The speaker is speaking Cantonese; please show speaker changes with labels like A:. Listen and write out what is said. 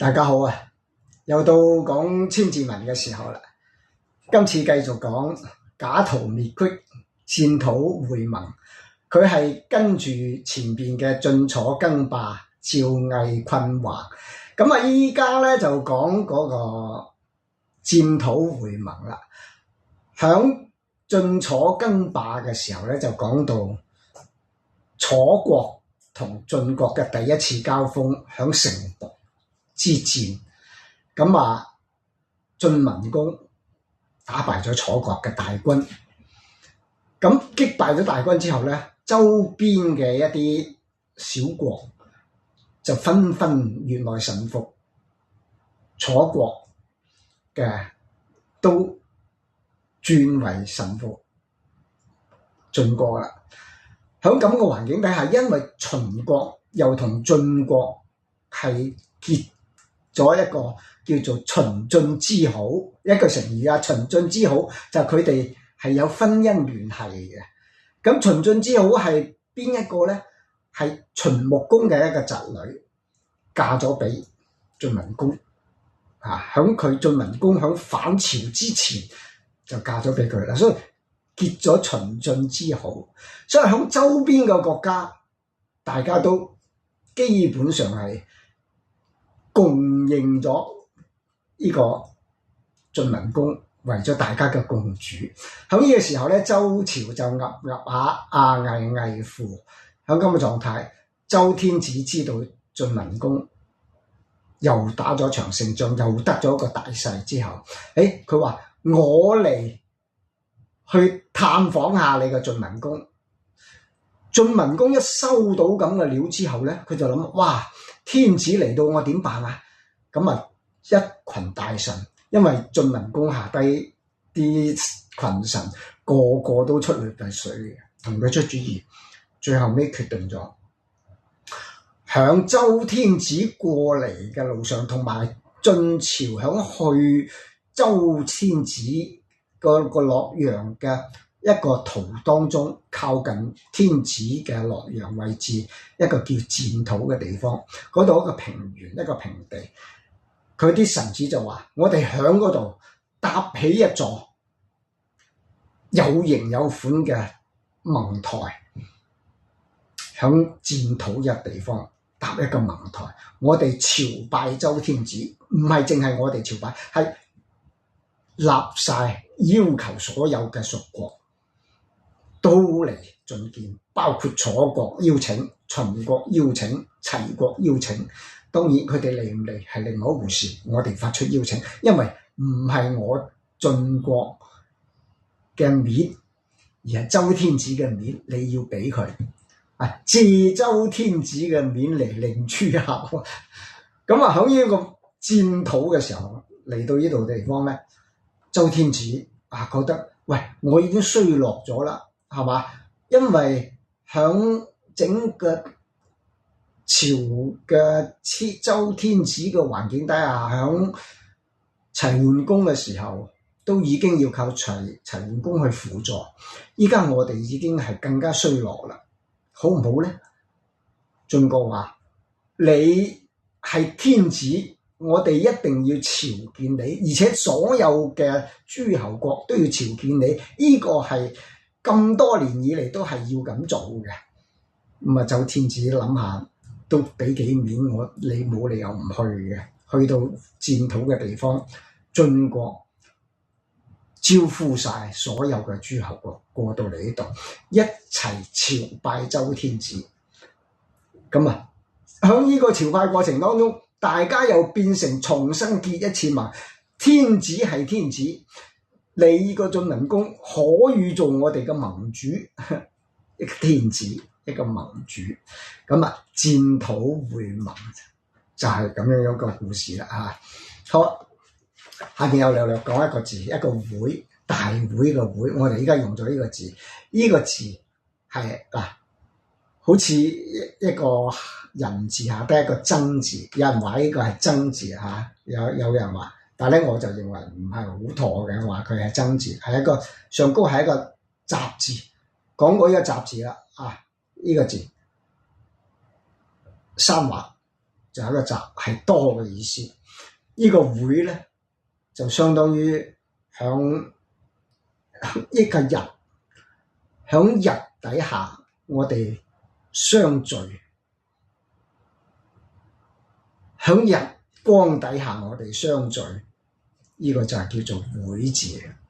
A: 大家好啊！又到講千字文嘅時候啦。今次繼續講假途滅隙，戰土會盟。佢係跟住前邊嘅晉楚爭霸、趙魏困華。咁啊，依家咧就講嗰個戰土會盟啦。響晉楚爭霸嘅時候咧，就講到楚國同晉國嘅第一次交鋒，響城濮之戰。咁啊，晉文公打敗咗楚國嘅大軍。咁擊敗咗大軍之後咧，周邊嘅一啲小國就紛紛原來臣服楚國嘅，都轉為臣服晉國啦。喺咁嘅環境底下，因為秦國又同晉國係結咗一個叫做秦晉之好，一個成語啊，秦晉之好就佢哋係有婚姻聯繫嘅。咁秦晉之好係邊一個咧？係秦穆公嘅一個侄女嫁咗俾晉文公，響佢晉文公響反朝之前就嫁咗俾佢啦，所以結咗秦晉之好。所以響周邊嘅國家，大家都基本上係共認咗呢個晉文公為咗大家嘅共主。喺呢個時候咧，周朝就岌岌下危危乎。喺咁嘅狀態，周天子知道晉文公又打咗場勝仗，又得咗一個大勢之後，佢話我嚟去探訪下你嘅晉文公。晉文公一收到咁嘅料之後咧，佢就諗：哇！天子嚟到，我點辦啊？咁啊，一群大臣，因為晉文公下低啲群臣個個都出類拔萃嘅，同佢出主意。最後尾決定咗，響周天子過嚟嘅路上，同埋晉朝響去周天子個洛陽嘅一個途當中，靠近天子嘅洛陽位置，一個叫戰土嘅地方，嗰度一個平原，一個平地。佢啲臣子就話：我哋響嗰度搭起一座有型有款嘅盟台，響戰土嘅地方搭一個盟台。我哋朝拜周天子，唔係淨係我哋朝拜，係立晒要求所有嘅屬國都嚟進見，包括楚國邀請、秦國邀請、齊國邀請。當然佢哋嚟唔嚟係另外一回事，我哋發出邀請，因為唔係我晉國嘅面，而係周天子嘅面，你要俾佢借周天子嘅面嚟令諸侯。咁啊，喺呢個戰土嘅時候嚟到呢度地方咧，周天子覺得喂，我已經衰落咗啦，係嘛？因為響整個朝嘅周天子嘅環境底下，響齊桓公嘅時候都已經要靠齊桓公去輔助，依家我哋已經係更加衰落啦，好唔好咧？晉國話：你係天子，我哋一定要朝見你，而且所有嘅諸侯國都要朝見你，呢個係咁多年以嚟都係要咁做嘅。咁啊，周天子諗下都俾幾面我，你冇理由唔去嘅。去到戰土嘅地方，晉國招呼晒所有嘅諸侯國過到嚟呢度，一齊朝拜周天子。咁啊，喺呢個朝拜過程當中，大家又變成重新結一次盟。天子係天子，你個晉文公可以做我哋嘅盟主，一個天子，一個盟主。咁啊，戰土會盟就係咁樣一個故事啦。好，下邊有略略講一個字，一個會，大會嘅會。我哋依家用咗呢個字，呢個字係好似一個人字下低一個爭字，有人話呢個係爭字有人話，但係咧我就認為唔係好妥嘅，話佢係爭字，係一個上高係一個雜字，講過呢個雜字啦，呢個字三畫就係一個集，係多嘅意思。呢個會咧就相當於響一個日，響日底下我哋相聚，響日光底下我哋相聚，呢個就係叫做會字。